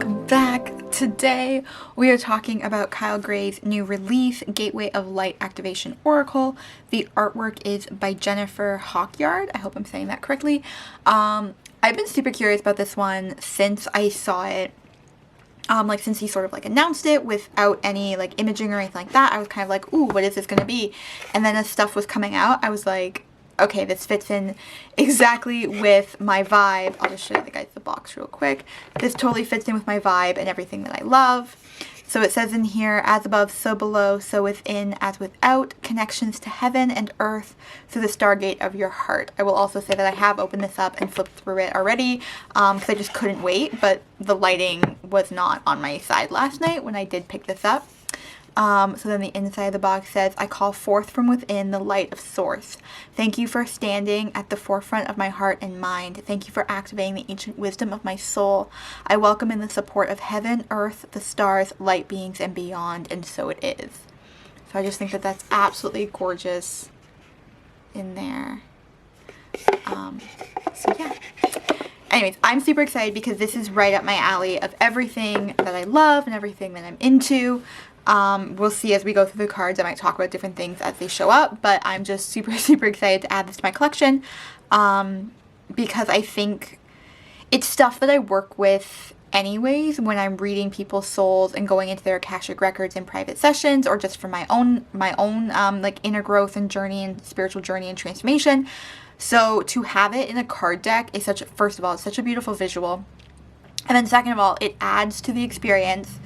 welcome back. Today we are talking about Kyle Gray's new release, Gateway of Light Activation Oracle. The artwork is by Jennifer Hawkyard. I hope I'm saying that correctly. I've been super curious about this one since I saw it. Since he sort of announced it without any imaging or anything like that, I was kind of like, ooh, what is this gonna be? And then as stuff was coming out, I was like, okay, this fits in exactly with my vibe. I'll just show you the box real quick. This totally fits in with my vibe and everything that I love. So it says in here, as above, so below, so within, as without, connections to heaven and earth through the stargate of your heart. I will also say that I have opened this up and flipped through it already because I just couldn't wait, but the lighting was not on my side last night when I did pick this up. So then the inside of the box says, I call forth from within the light of source. Thank you for standing at the forefront of my heart and mind. Thank you for activating the ancient wisdom of my soul. I welcome in the support of heaven, earth, the stars, light beings, and beyond, and so it is. So I just think that that's absolutely gorgeous in there. So yeah. Anyways, I'm super excited because this is right up my alley of everything that I love and everything that I'm into. We'll see as we go through the cards. I might talk about different things as they show up, but I'm just super excited to add this to my collection because I think it's stuff that I work with anyways when I'm reading people's souls and going into their Akashic records in private sessions, or just for my own inner growth and journey and spiritual journey and transformation. So to have it in a card deck is first of all, it's such a beautiful visual. And then second of all, it adds to the experience,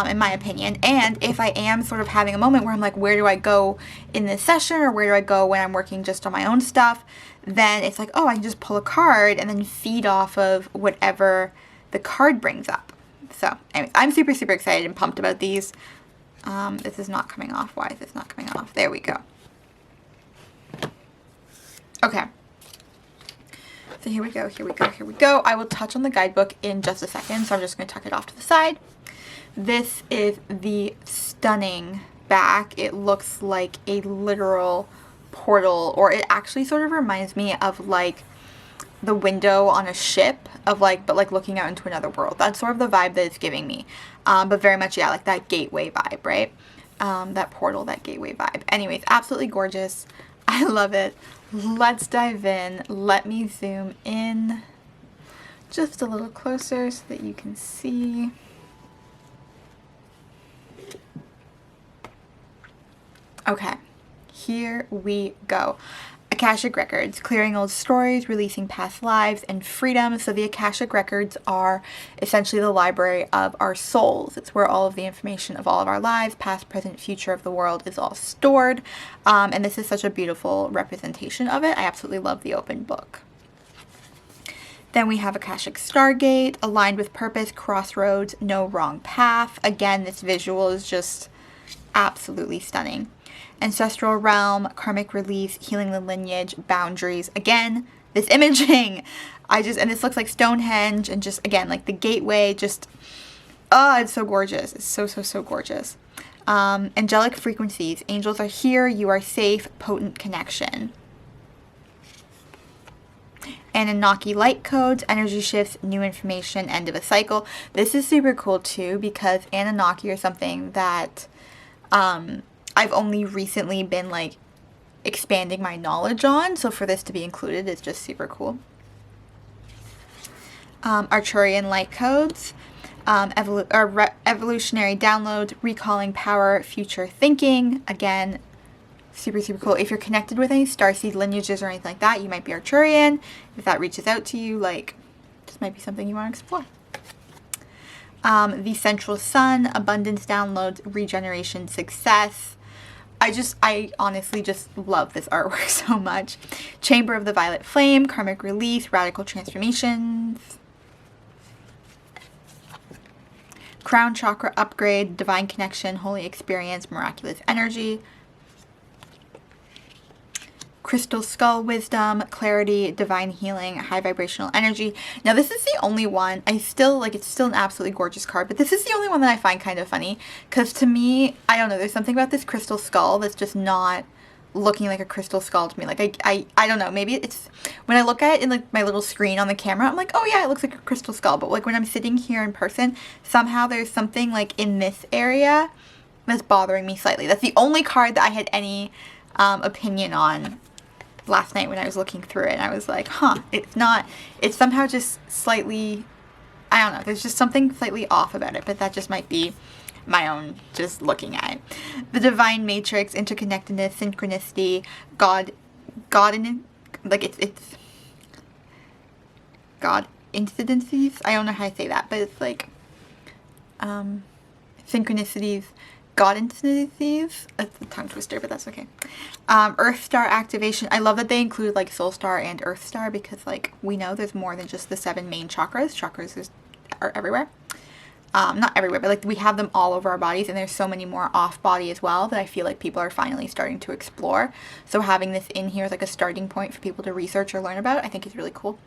in my opinion. And if I am sort of having a moment where I'm like, where do I go in this session, or where do I go when I'm working just on my own stuff, then it's like, oh, I can just pull a card and then feed off of whatever the card brings up. So anyways, I'm super excited and pumped about these. This is not coming off. Why is this not coming off? There we go. Okay. So here we go. I will touch on the guidebook in just a second, so I'm just going to tuck it off to the side. This is the stunning back. It looks like a literal portal, or it actually sort of reminds me of the window on a ship but looking out into another world. That's sort of the vibe that it's giving me. But very much, yeah, that gateway vibe, right? That portal, that gateway vibe. Anyways, absolutely gorgeous. I love it. Let's dive in. Let me zoom in just a little closer so that you can see. Okay, here we go. Akashic Records, clearing old stories, releasing past lives, and freedom. So the Akashic Records are essentially the library of our souls. It's where all of the information of all of our lives, past, present, future of the world, is all stored. And this is such a beautiful representation of it. I absolutely love the open book. Then we have Akashic Stargate, aligned with purpose, crossroads, no wrong path. Again, this visual is just absolutely stunning. Ancestral realm, karmic release, healing the lineage, boundaries. Again, this imaging, and this looks like Stonehenge, and just again, the gateway, just, oh, it's so gorgeous. It's so gorgeous. Angelic frequencies, angels are here, you are safe, potent connection. Anunnaki light codes, energy shifts, new information, end of a cycle. This is super cool too, because Anunnaki are something that, I've only recently been expanding my knowledge on, so for this to be included is just super cool. Arturian light codes, evolutionary downloads, recalling power, future thinking. Again, super cool. If you're connected with any starseed lineages or anything like that, you might be Arturian. If that reaches out to you, this might be something you want to explore. The central sun, abundance downloads, regeneration, success. I honestly just love this artwork so much. Chamber of the Violet Flame, karmic release, radical transformations. Crown chakra upgrade, divine connection, holy experience, miraculous energy. Crystal skull wisdom, clarity, divine healing, high vibrational energy. Now this is the only one, it's still an absolutely gorgeous card, but this is the only one that I find kind of funny, because to me, I don't know, there's something about this crystal skull that's just not looking like a crystal skull to me. Like I don't know, maybe it's when I look at it in like my little screen on the camera, I'm like, oh yeah, it looks like a crystal skull. But like when I'm sitting here in person, somehow there's something like in this area that's bothering me slightly. That's the only card that I had any opinion on last night when I was looking through it, and I was like, huh, it's somehow just slightly, I don't know, there's just something slightly off about it, but that just might be my own just looking at it. The divine matrix, interconnectedness, synchronicity, God in, like it's God incidences, I don't know how to say that, but it's like synchronicities, God incidences, that's a tongue twister, but that's okay. Earth star activation, I love that they include like soul star and earth star, because like we know there's more than just the 7 main chakras are everywhere. Not everywhere, but like we have them all over our bodies, and there's so many more off body as well that I feel like people are finally starting to explore. So having this in here is like a starting point for people to research or learn about, I think is really cool.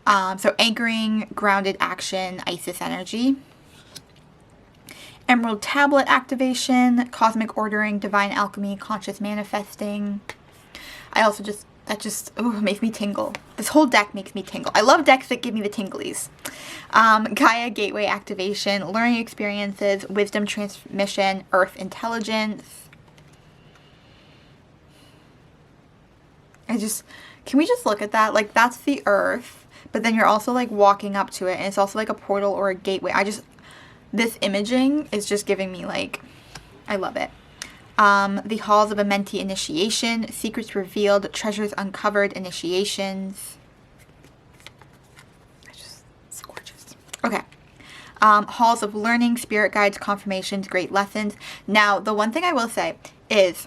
So anchoring, grounded action, Isis energy. Emerald tablet activation, cosmic ordering, divine alchemy, conscious manifesting. I also makes me tingle. This whole deck makes me tingle. I love decks that give me the tinglies. Gaia gateway activation, learning experiences, wisdom transmission, earth intelligence. Can we just look at that? Like that's the earth, but then you're also like walking up to it, and it's also like a portal or a gateway. This imaging is just giving me like, I love it. The halls of a mentee initiation, secrets revealed, treasures uncovered, initiations. It's gorgeous. Okay. Halls of learning, spirit guides, confirmations, great lessons. Now, the one thing I will say is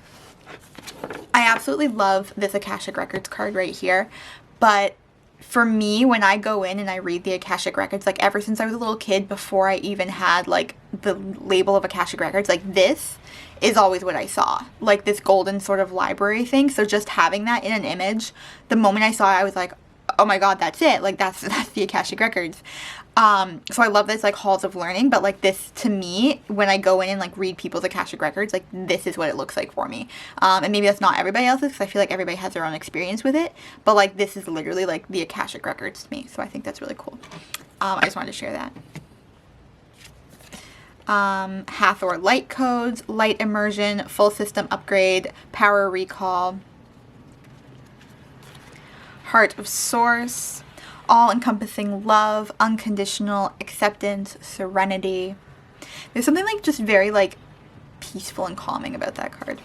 I absolutely love this Akashic Records card right here, but for me, when I go in and I read the Akashic Records, like ever since I was a little kid, before I even had like the label of Akashic Records, like this is always what I saw, like this golden sort of library thing. So just having that in an image, the moment I saw it, I was like, oh my god, that's it, like that's the Akashic Records. So I love this like halls of learning, but like this to me, when I go in and like read people's Akashic Records, like this is what it looks like for me. And maybe that's not everybody else's, because I feel like everybody has their own experience with it, but like this is literally like the Akashic Records to me. So I think that's really cool. I just wanted to share that. Hathor light codes, light immersion, full system upgrade, power recall, heart of source, all-encompassing love, unconditional acceptance, serenity. There's something like just very like peaceful and calming about that card.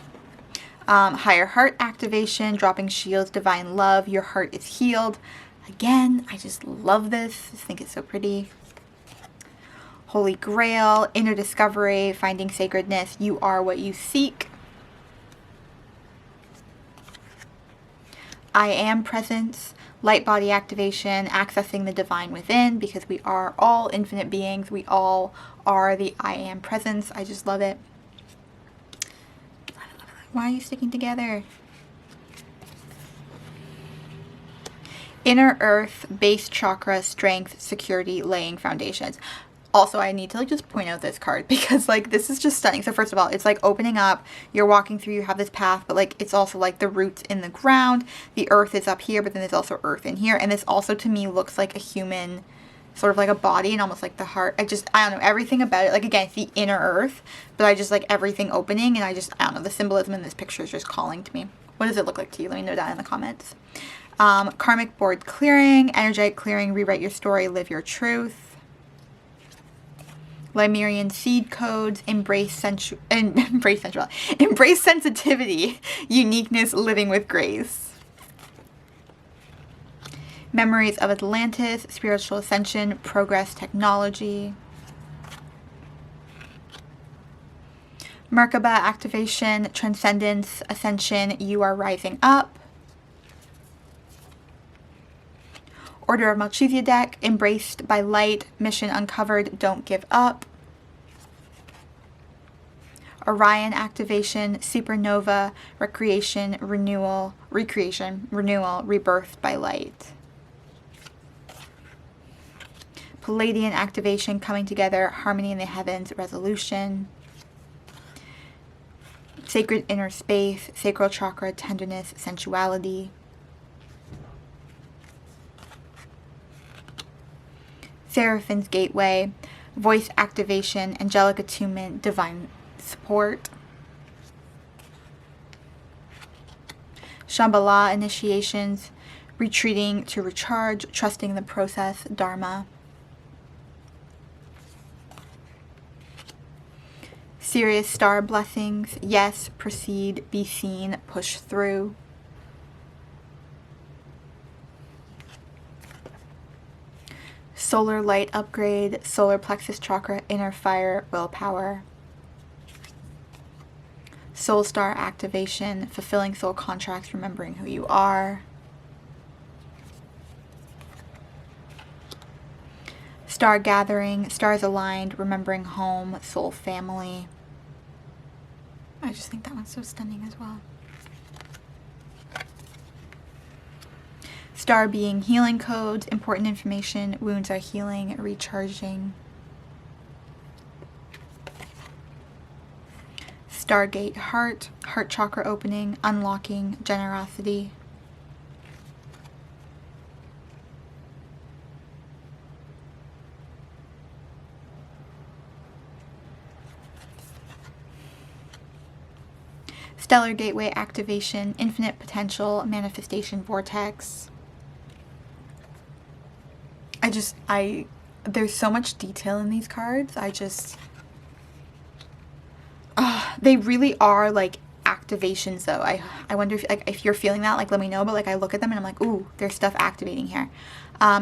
Higher heart activation, dropping shields, divine love, your heart is healed. Again, I just love this. I think it's so pretty. Holy Grail, inner discovery, finding sacredness, you are what you seek. I am presence, light body activation, accessing the divine within, because we are all infinite beings. We all are the I am presence. I just love it. Why are you sticking together? Inner earth, base chakra, strength, security, laying foundations. Also, I need to like just point out this card, because like this is just stunning. So first of all, it's like opening up, you're walking through, you have this path, but like it's also like the roots in the ground, the earth is up here, but then there's also earth in here, and this also to me looks like a human, sort of like a body, and almost like the heart. I don't know, everything about it, like again, it's the inner earth, but I just like everything opening, and I don't know, the symbolism in this picture is just calling to me. What does it look like to you? Let me know down in the comments. Karmic board clearing, energetic clearing, rewrite your story, live your truth. Lemurian seed codes, embrace sensitivity, uniqueness, living with grace. Memories of Atlantis, spiritual ascension, progress, technology. Merkaba activation, transcendence, ascension, you are rising up. Order of Melchizedek, embraced by light, mission uncovered, don't give up. Orion activation, supernova, recreation, renewal, rebirthed by light. Palladian activation, coming together, harmony in the heavens, resolution. Sacred inner space, sacral chakra, tenderness, sensuality. Seraphine's gateway, voice activation, angelic attunement, divine support. Shambhala initiations, retreating to recharge, trusting the process, dharma. Sirius star blessings, yes, proceed, be seen, push through. Solar light upgrade, solar plexus chakra, inner fire, willpower. Soul star activation, fulfilling soul contracts, remembering who you are. Star gathering, stars aligned, remembering home, soul family. I just think that one's so stunning as well. Star being healing codes, important information, wounds are healing, recharging. Stargate heart, heart chakra opening, unlocking, generosity. Stellar gateway activation, infinite potential, manifestation vortex. There's so much detail in these cards. They really are like activations though. I wonder if you're feeling that, like let me know, but like I look at them and I'm like, ooh, there's stuff activating here.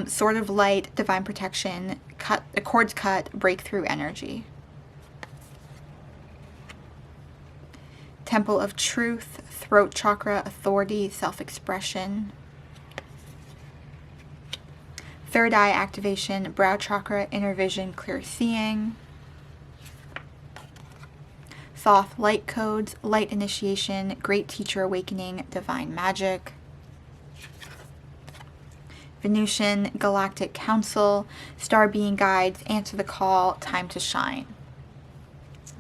Sword of light, divine protection, cords cut, breakthrough energy. Temple of truth, throat chakra, authority, self-expression. Third eye activation, brow chakra, inner vision, clear seeing. Thoth light codes, light initiation, great teacher awakening, divine magic. Venusian galactic council, star being guides, answer the call, time to shine.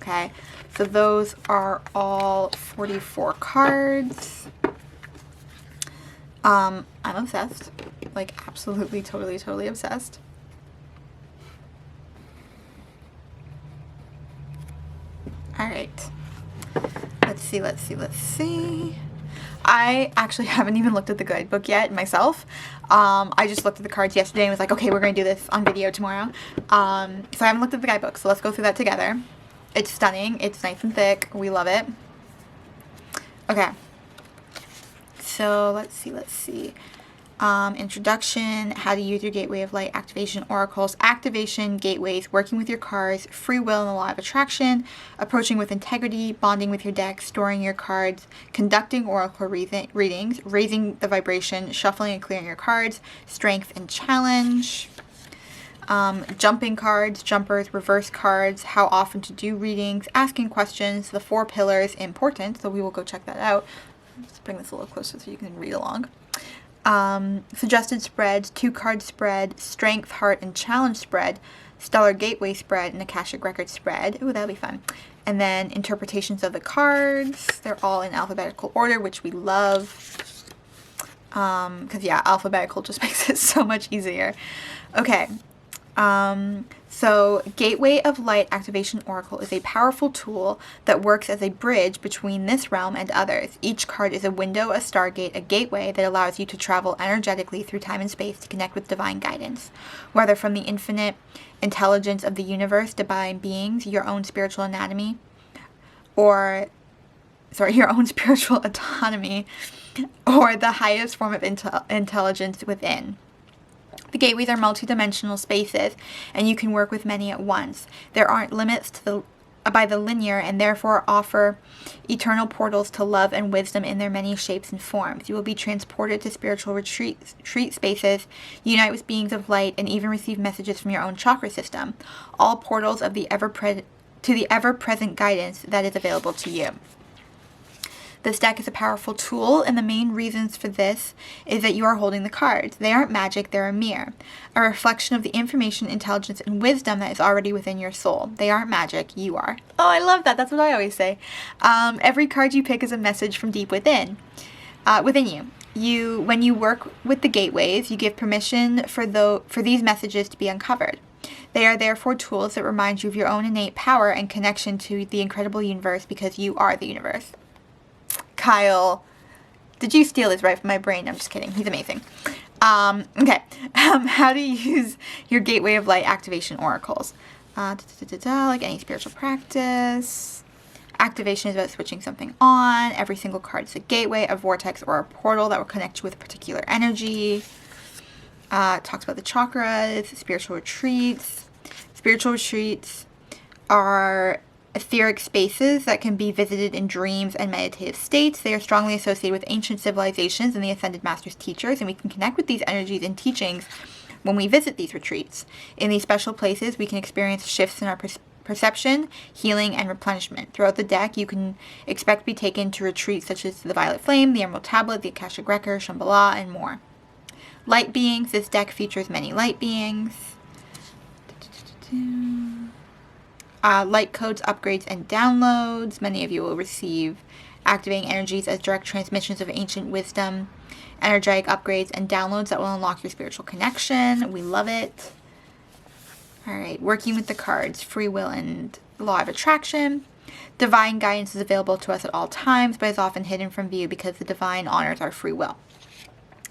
Okay, so those are all 44 cards. I'm obsessed. Like absolutely, totally obsessed. All right. Let's see. I actually haven't even looked at the guidebook yet myself. I just looked at the cards yesterday and was like, okay, we're going to do this on video tomorrow. So I haven't looked at the guidebook, so let's go through that together. It's stunning. It's nice and thick. We love it. Okay. So let's see. Introduction, how to use your gateway of light, activation oracles, activation, gateways, working with your cards, free will and the law of attraction, approaching with integrity, bonding with your deck, storing your cards, conducting oracle readings, raising the vibration, shuffling and clearing your cards, strength and challenge, jumping cards, jumpers, reverse cards, how often to do readings, asking questions, the 4 pillars, important, so we will go check that out. Let's bring this a little closer so you can read along. Suggested spreads, 2-card spread, strength, heart, and challenge spread, stellar gateway spread, and Akashic record spread. Ooh, that'll be fun. And then interpretations of the cards. They're all in alphabetical order, which we love. Because yeah, alphabetical just makes it so much easier. Okay. So Gateway of Light Activation Oracle is a powerful tool that works as a bridge between this realm and others. Each card is a window, a stargate, a gateway that allows you to travel energetically through time and space to connect with divine guidance. Whether from the infinite intelligence of the universe, divine beings, your own spiritual autonomy, or the highest form of intelligence within. The gateways are multidimensional spaces, and you can work with many at once. There aren't limits by the linear, and therefore offer eternal portals to love and wisdom in their many shapes and forms. You will be transported to spiritual retreat spaces, unite with beings of light, and even receive messages from your own chakra system. All portals of the ever-present guidance that is available to you. This deck is a powerful tool, and the main reasons for this is that you are holding the cards. They aren't magic, they're a mirror, a reflection of the information, intelligence, and wisdom that is already within your soul. They aren't magic, you are. Oh, I love that. That's what I always say. Every card you pick is a message from deep within you. When you work with the gateways, you give permission for these messages to be uncovered. They are therefore tools that remind you of your own innate power and connection to the incredible universe, because you are the universe. Kyle, did you steal this right from my brain? I'm just kidding. He's amazing. Okay. How to use your Gateway of Light activation oracles. Like any spiritual practice. Activation is about switching something on. Every single card is a gateway, a vortex, or a portal that will connect you with a particular energy. Talks about the chakras, spiritual retreats. Spiritual retreats are etheric spaces that can be visited in dreams and meditative states. They are strongly associated with ancient civilizations and the Ascended Masters' teachers, and we can connect with these energies and teachings when we visit these retreats. In these special places, we can experience shifts in our perception, healing, and replenishment. Throughout the deck, you can expect to be taken to retreats such as the Violet Flame, the Emerald Tablet, the Akashic Record, Shambhala, and more. Light beings. This deck features many light beings. Light codes, upgrades, and downloads. Many of you will receive activating energies as direct transmissions of ancient wisdom, energetic upgrades, and downloads that will unlock your spiritual connection. We love it. All right, working with the cards, free will and law of attraction. Divine guidance is available to us at all times, but is often hidden from view because the divine honors our free will.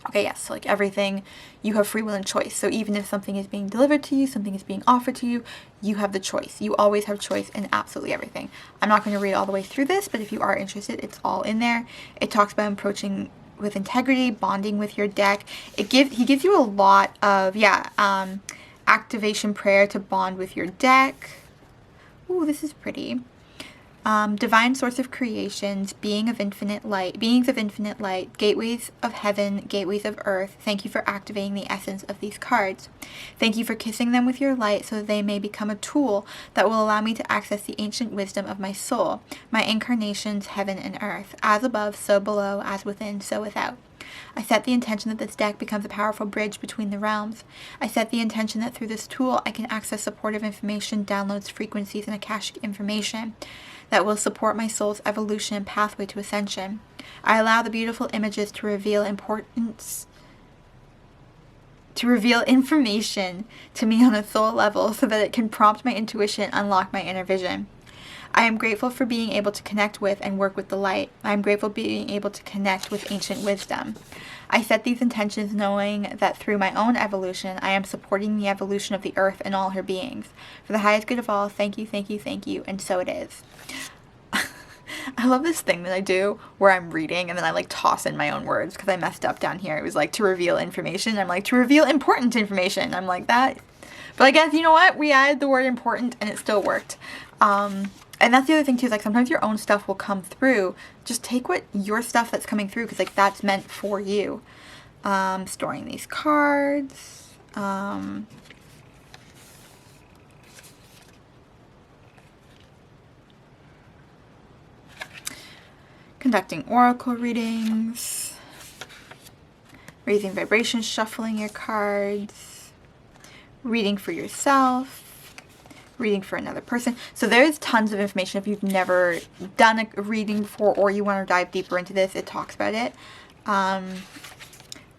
Okay, yes, so like everything, you have free will and choice. So even if something is being delivered to you, something is being offered to you, you have the choice. You always have choice in absolutely everything. I'm not going to read all the way through this, but if you are interested, it's all in there. It talks about approaching with integrity, bonding with your deck. He gives you a lot of, activation prayer to bond with your deck. Ooh, this is pretty. Divine source of creations, beings of infinite light, gateways of heaven, gateways of earth. Thank you for activating the essence of these cards. Thank you for kissing them with your light so that they may become a tool that will allow me to access the ancient wisdom of my soul, my incarnations, heaven and earth, as above, so below, as within, so without. I set the intention that this deck becomes a powerful bridge between the realms. I set the intention that through this tool I can access supportive information, downloads, frequencies, and Akashic information that will support my soul's evolution and pathway to ascension. I allow the beautiful images to reveal information to me on a soul level so that it can prompt my intuition and unlock my inner vision. I am grateful for being able to connect with and work with the light. I am grateful for being able to connect with ancient wisdom. I set these intentions knowing that through my own evolution, I am supporting the evolution of the earth and all her beings. For the highest good of all, thank you, thank you, thank you, and so it is. I love this thing that I do where I'm reading and then I like toss in my own words because I messed up down here. It was like to reveal information. I'm like to reveal important information. I'm like that. But I guess, you know what? We added the word important and it still worked. And that's the other thing too, is like sometimes your own stuff will come through. Just take what your stuff that's coming through because like that's meant for you. Storing these cards. Conducting oracle readings. Raising vibrations, shuffling your cards. Reading for yourself. Reading for another person. So there's tons of information if you've never done a reading before or you want to dive deeper into this. It talks about it.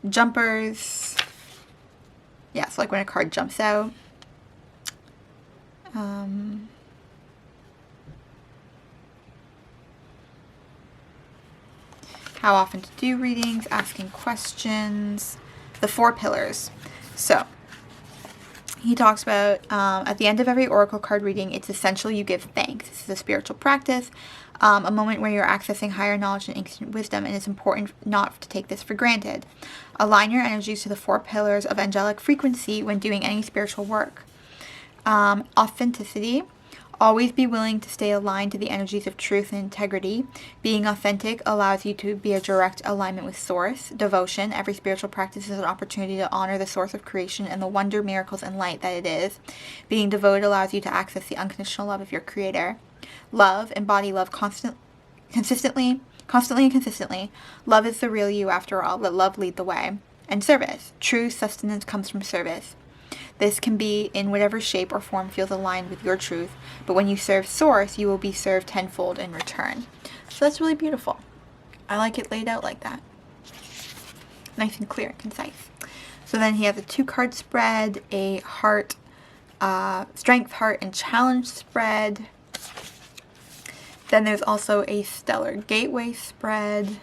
Jumpers. Yeah, so like when a card jumps out. How often to do readings, asking questions, the 4 pillars. So he talks about at the end of every oracle card reading, it's essential you give thanks. This is a spiritual practice, a moment where you're accessing higher knowledge and ancient wisdom, and it's important not to take this for granted. Align your energies to the 4 pillars of angelic frequency when doing any spiritual work. Authenticity. Always be willing to stay aligned to the energies of truth and integrity. Being authentic allows you to be a direct alignment with Source. Devotion. Every spiritual practice is an opportunity to honor the source of creation and the wonder, miracles, and light that it is. Being devoted allows you to access the unconditional love of your Creator. Love. Embody love consistently. constantly and consistently. Love is the real you after all. Let love lead the way. And service. True sustenance comes from service. This can be in whatever shape or form feels aligned with your truth, but when you serve Source, you will be served tenfold in return. So that's really beautiful. I like it laid out like that. Nice and clear and concise. So then he has a 2-card spread, a heart, strength, heart, and challenge spread. Then there's also a stellar gateway spread.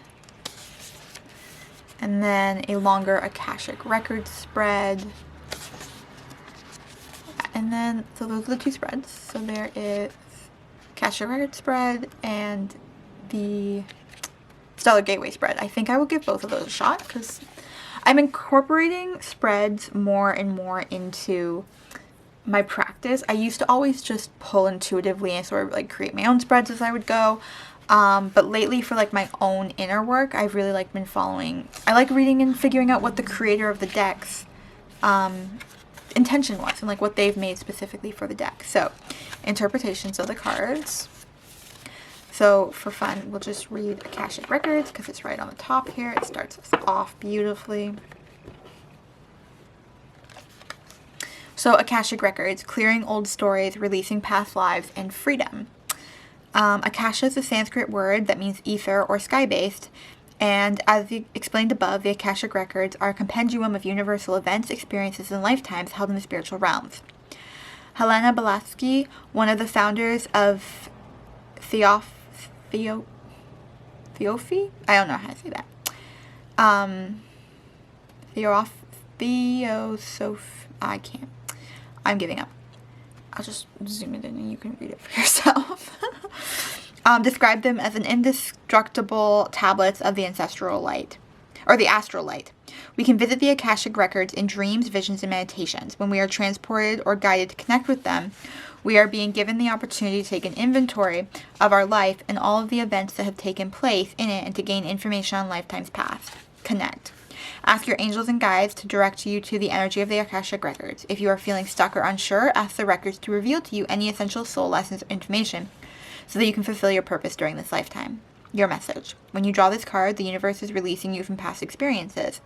And then a longer Akashic record spread. And then, so those are the 2 spreads. So there is Akashic record spread and the stellar gateway spread. I think I will give both of those a shot because I'm incorporating spreads more and more into my practice. I used to always just pull intuitively and sort of like create my own spreads as I would go. But lately for like my own inner work, I've really like been following. I like reading and figuring out what the creator of the decks intention was and like what they've made specifically for the deck. So interpretations of the cards. So for fun, we'll just read Akashic Records because it's right on the top here. It starts us off beautifully. So Akashic Records, clearing old stories, releasing past lives, and freedom. Akasha is a Sanskrit word that means ether or sky-based, and as explained above, the Akashic Records are a compendium of universal events, experiences, and lifetimes held in the spiritual realms. Helena Blavatsky, one of the founders of Theosophy? I don't know how to say that. I can't. I'm giving up. I'll just zoom it in and you can read it for yourself. Describe them as an indestructible tablets of the ancestral light, or the astral light. We can visit the Akashic Records in dreams, visions, and meditations. When we are transported or guided to connect with them, we are being given the opportunity to take an inventory of our life and all of the events that have taken place in it and to gain information on lifetimes past. Connect. Ask your angels and guides to direct you to the energy of the Akashic Records. If you are feeling stuck or unsure, ask the records to reveal to you any essential soul lessons or information so that you can fulfill your purpose during this lifetime. Your message. When you draw this card, the universe is releasing you from past experiences.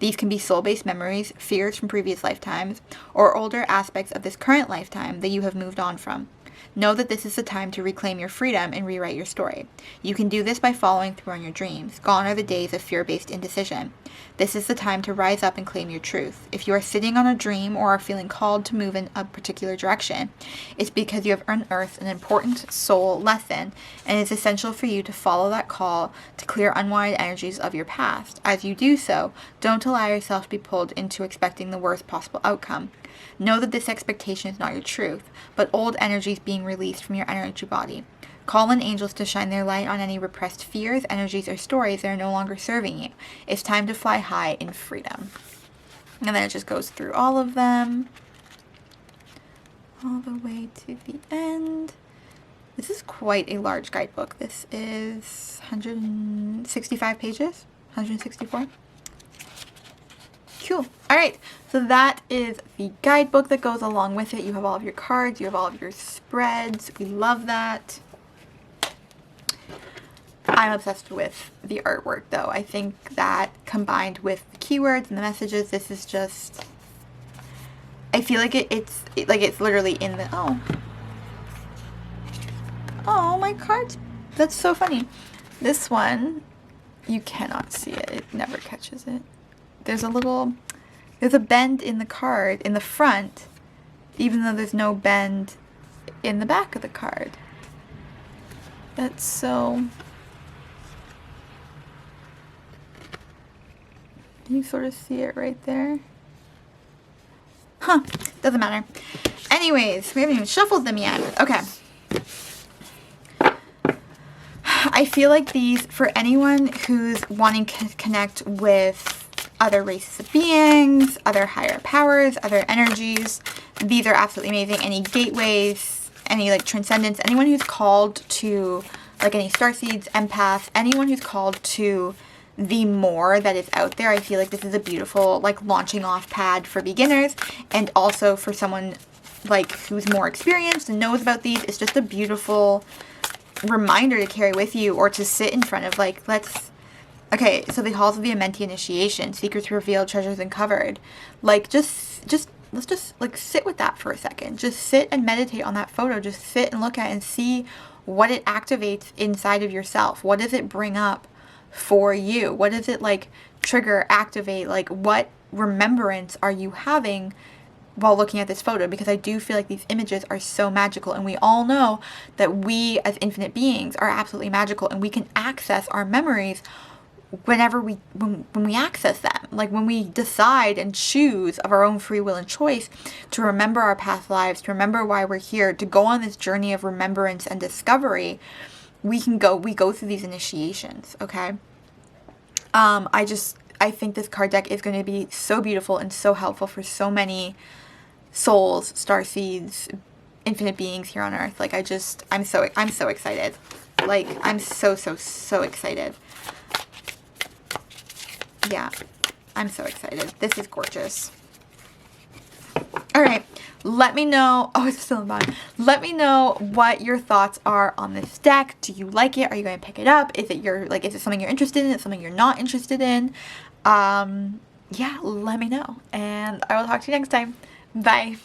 These can be soul-based memories, fears from previous lifetimes, or older aspects of this current lifetime that you have moved on from. Know that this is the time to reclaim your freedom and rewrite your story. You can do this by following through on your dreams. Gone are the days of fear-based indecision. This is the time to rise up and claim your truth. If you are sitting on a dream or are feeling called to move in a particular direction, it's because you have unearthed an important soul lesson, and it's essential for you to follow that call to clear unwanted energies of your past. As you do so, don't allow yourself to be pulled into expecting the worst possible outcome. Know that this expectation is not your truth, but old energies being released from your energy body. Call in angels to shine their light on any repressed fears, energies, or stories that are no longer serving you. It's time to fly high in freedom. And then it just goes through all of them, all the way to the end. This is quite a large guidebook. This is 165 pages, 164. Cool. All right, so that is the guidebook that goes along with it. You have all of your cards, you have all of your spreads. We love that. I'm obsessed with the artwork though. I think that combined with the keywords and the messages, this is just, I feel like it's literally in the, oh my cards. That's so funny. This one, you cannot see it. It never catches it. There's a bend in the card in the front, even though there's no bend in the back of the card. That's so... Can you sort of see it right there? Huh, doesn't matter. Anyways, we haven't even shuffled them yet. Okay. I feel like these, for anyone who's wanting to connect with other races of beings, other higher powers, other energies, these are absolutely amazing. Any gateways, any like transcendence, anyone who's called to, like any starseeds, empaths, anyone who's called to the more that is out there, I feel like this is a beautiful like launching off pad for beginners, and also for someone like who's more experienced and knows about these. It's just a beautiful reminder to carry with you or to sit in front of. Like, okay, so the halls of the Amenti initiation, secrets revealed, treasures uncovered. Like, let's just like sit with that for a second. Just sit and meditate on that photo. Just sit and look at it and see what it activates inside of yourself. What does it bring up for you? What does it like trigger, activate? Like, what remembrance are you having while looking at this photo? Because I do feel like these images are so magical, and we all know that we as infinite beings are absolutely magical, and we can access our memories whenever when we access them. Like, when we decide and choose of our own free will and choice to remember our past lives, to remember why we're here, to go on this journey of remembrance and discovery, we go through these initiations. Okay. I think this card deck is going to be so beautiful and so helpful for so many souls, starseeds, infinite beings here on Earth. Like, I'm so excited. Like, I'm so excited. Yeah, I'm so excited. This is gorgeous. All right, let me know. Oh, it's still in bottom. Let me know what your thoughts are on this deck. Do you like it? Are you going to pick it up? Is it something you're interested in? Is it something you're not interested in? Yeah, let me know. And I will talk to you next time. Bye.